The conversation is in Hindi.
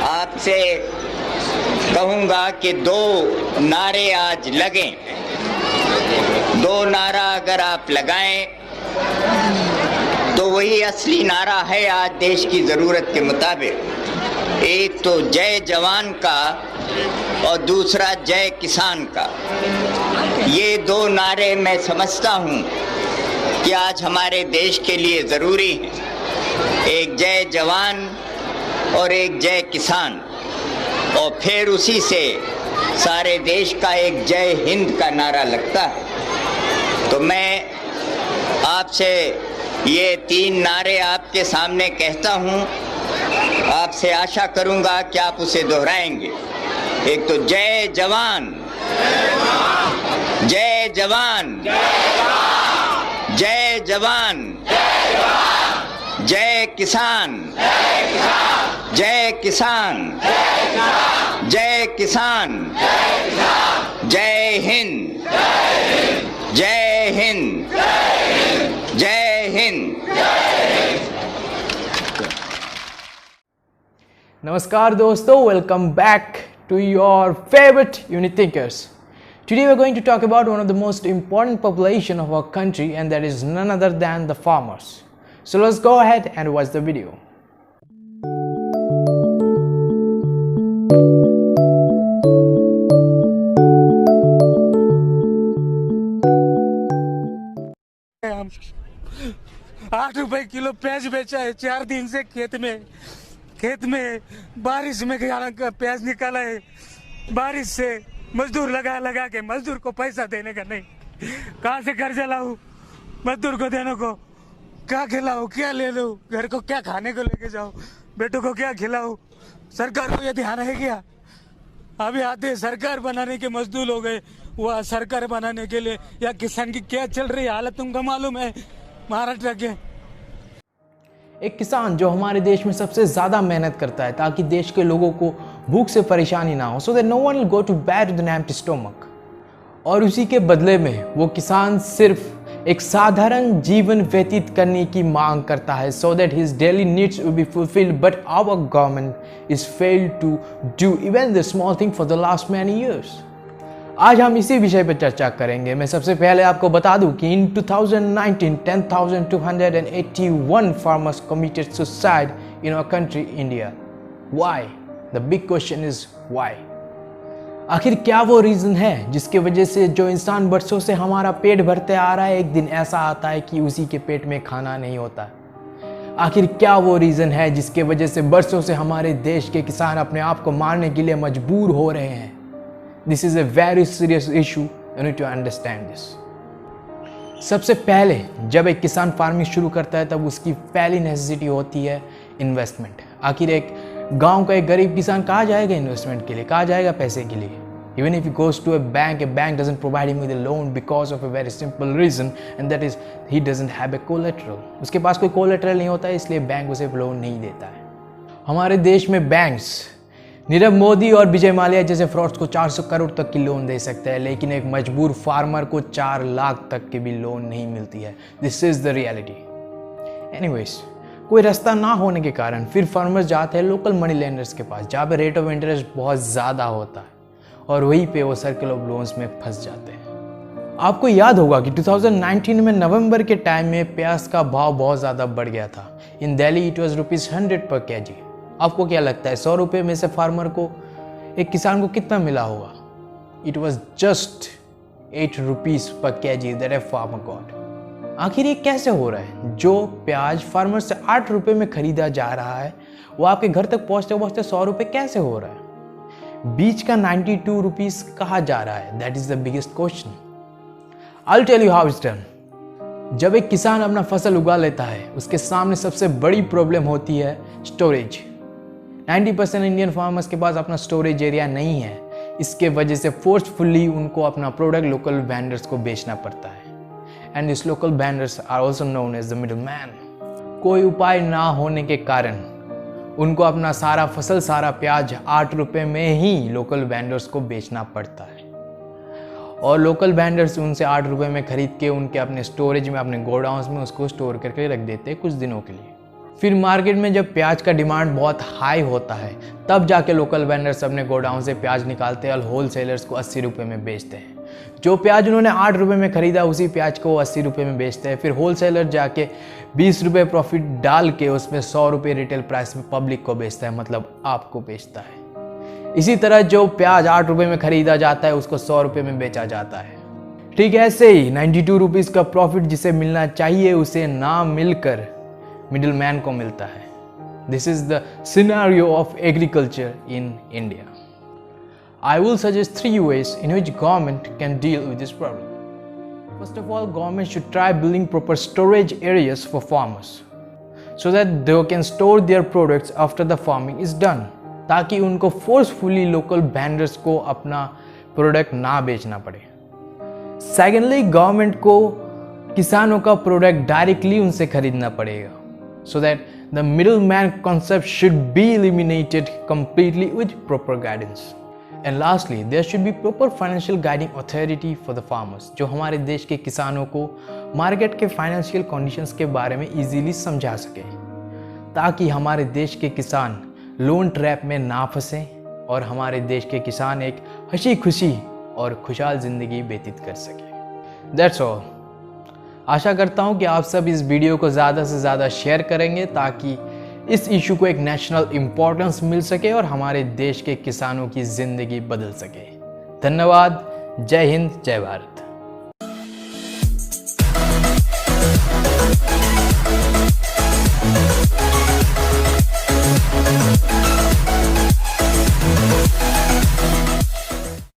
आपसे कहूँगा कि दो नारे आज लगें। दो नारा अगर आप लगाएं तो वही असली नारा है आज देश की ज़रूरत के मुताबिक। एक तो जय जवान का और दूसरा जय किसान का। ये दो नारे मैं समझता हूँ कि आज हमारे देश के लिए ज़रूरी है। एक जय जवान और एक जय किसान, और फिर उसी से सारे देश का एक जय हिंद का नारा लगता है। तो मैं आपसे ये तीन नारे आपके सामने कहता हूँ, आपसे आशा करूँगा कि आप उसे दोहराएंगे। एक तो जय जवान, जय जवान, जय जवान, जय किसान, जय किसान, जय किसान, जय हिंद, जय हिंद, जय Hind. Namaskar dosto, welcome back to your favorite Unit Thinkers. Today we are going to talk about one of the most important population of our country, and that is none other than the farmers. So let's go ahead and watch the video. ₹8 kilo प्याज बेचा है 4 दिन से खेत में बारिश में प्याज निकाला है। बारिश से मजदूर लगा के मजदूर को पैसा देने का नहीं। कहाँ से कर्जा लाऊं मजदूर को देने को? क्या खिलाऊं, क्या ले लूं, घर को क्या खाने को लेके जाऊं, बेटों को क्या खिलाऊं? सरकार को ये ध्यान है क्या? अभी आते सरकार बनाने के मजदूर हो गए। वह सरकार बनाने के लिए या किसान की क्या चल रही हालत तुमको मालूम है महाराष्ट्र के? एक किसान जो हमारे देश में सबसे ज़्यादा मेहनत करता है ताकि देश के लोगों को भूख से परेशानी ना हो, so that no one will go to bed with an empty stomach. और उसी के बदले में वो किसान सिर्फ एक साधारण जीवन व्यतीत करने की मांग करता है, so that his daily needs will be fulfilled. But our government is failed to do even the small thing for the last many years. आज हम इसी विषय पर चर्चा करेंगे। मैं सबसे पहले आपको बता दूं कि इन 2019 10,281 farmers committed suicide in our country India. Why? The big question is why? आखिर क्या वो रीज़न है जिसके वजह से जो इंसान बरसों से हमारा पेट भरते आ रहा है, एक दिन ऐसा आता है कि उसी के पेट में खाना नहीं होता? आखिर क्या वो रीज़न है जिसके वजह से बरसों से हमारे देश के किसान अपने आप को मारने के लिए मजबूर हो रहे हैं? This is a very serious issue. You need to understand this. सबसे पहले जब एक किसान फार्मिंग शुरू करता है तब उसकी पहली नेसेसिटी होती है इन्वेस्टमेंट। आखिर एक गांव का एक गरीब किसान कहाँ जाएगा इन्वेस्टमेंट के लिए, कहाँ जाएगा पैसे के लिए? Even if he goes to a bank doesn't provide him with a loan because of a very simple reason, and that is he doesn't have a collateral. उसके पास कोई collateral नहीं होता है, इसलिए बैंक उसे लोन नहीं देता है। हमारे देश में बैंक्स नीरव मोदी और विजय माल्या जैसे फ्रॉड्स को 400 करोड़ तक की लोन दे सकते हैं, लेकिन एक मजबूर फार्मर को 4 लाख तक की भी लोन नहीं मिलती है। This is the reality. Anyways, कोई रास्ता ना होने के कारण फिर फार्मर्स जाते हैं लोकल मनी लेंडर्स के पास, जहाँ पे रेट ऑफ इंटरेस्ट बहुत ज़्यादा होता है, और वहीं पे वो सर्कल ऑफ लोन्स में फंस जाते हैं। आपको याद होगा कि 2019 में नवंबर के टाइम में प्याज का भाव बहुत ज़्यादा बढ़ गया था। इन दिल्ली इट वॉज ₹100 पर केजी। आपको क्या लगता है 100 रुपये में से फार्मर को, एक किसान को कितना मिला होगा? इट वॉज जस्ट ₹8 पर KG that a farmer got. आखिर ये कैसे हो रहा है? जो प्याज फार्मर से ₹8 में खरीदा जा रहा है वो आपके घर तक पहुंचते पहुंचते 100 रुपये कैसे हो रहा है? बीच का ₹92 कहाँ जा रहा है? That is the biggest question. I will tell you how it's done. जब एक किसान अपना फसल उगा लेता है उसके सामने सबसे बड़ी प्रॉब्लम होती है स्टोरेज। 90% इंडियन फार्मर्स के पास अपना स्टोरेज एरिया नहीं है। इसके वजह से फोर्सफुली उनको अपना प्रोडक्ट लोकल वेंडर्स को बेचना पड़ता है, and this local vendors are also known as the middle man. कोई उपाय ना होने के कारण उनको अपना सारा फसल, सारा प्याज ₹8 में ही लोकल वेंडर्स को बेचना पड़ता है, और लोकल वेंडर्स उनसे ₹8 में खरीद के उनके अपने स्टोरेज में, अपने गोडाउंस में उसको स्टोर करके रख देते हैं कुछ दिनों के लिए। फिर मार्केट में जब प्याज का डिमांड बहुत हाई होता है तब जाके लोकल वेंडर्स अपने गोडाउन से प्याज निकालते हैं और होल सेलर्स को 80 रुपये में बेचते हैं। जो प्याज उन्होंने 8 रुपये में खरीदा उसी प्याज को वो 80 रुपये में बेचते हैं। फिर होल सेलर जाके 20 रुपये प्रॉफिट डाल के उसमें 100 रुपये रिटेल प्राइस में पब्लिक को बेचता है, मतलब आपको बेचता है। इसी तरह जो प्याज 8 रुपये में खरीदा जाता है उसको 100 रुपये में बेचा जाता है। ठीक है, ऐसे ही 92 रुपीज़ का प्रॉफिट जिसे मिलना चाहिए उसे ना मिलकर मिडिल मैन को मिलता है। This is the scenario of agriculture in India. I will suggest 3 ways in which government can deal with this problem. First of all, government should try building proper storage areas for farmers so that they can store their products after the farming is done, ताकि उनको forcefully local vendors को अपना प्रोडक्ट ना बेचना पड़े। Secondly, government को किसानों का प्रोडक्ट डायरेक्टली उनसे खरीदना पड़ेगा so that the middleman concept should be eliminated completely with proper guidance. And lastly, there should be proper financial guiding authority for the farmers, जो हमारे देश के किसानों को मार्केट के फाइनेंशियल कंडीशंस के बारे में इजीली समझा सके, ताकि हमारे देश के किसान लोन ट्रैप में ना फंसें और हमारे देश के किसान एक हंसी खुशी और खुशहाल ज़िंदगी व्यतीत कर सके। That's all. आशा करता हूँ कि आप सब इस वीडियो को ज़्यादा से ज़्यादा शेयर करेंगे ताकि इस इशू को एक नेशनल इम्पोर्टेंस मिल सके और हमारे देश के किसानों की ज़िंदगी बदल सके। धन्यवाद। जय हिंद, जय भारत।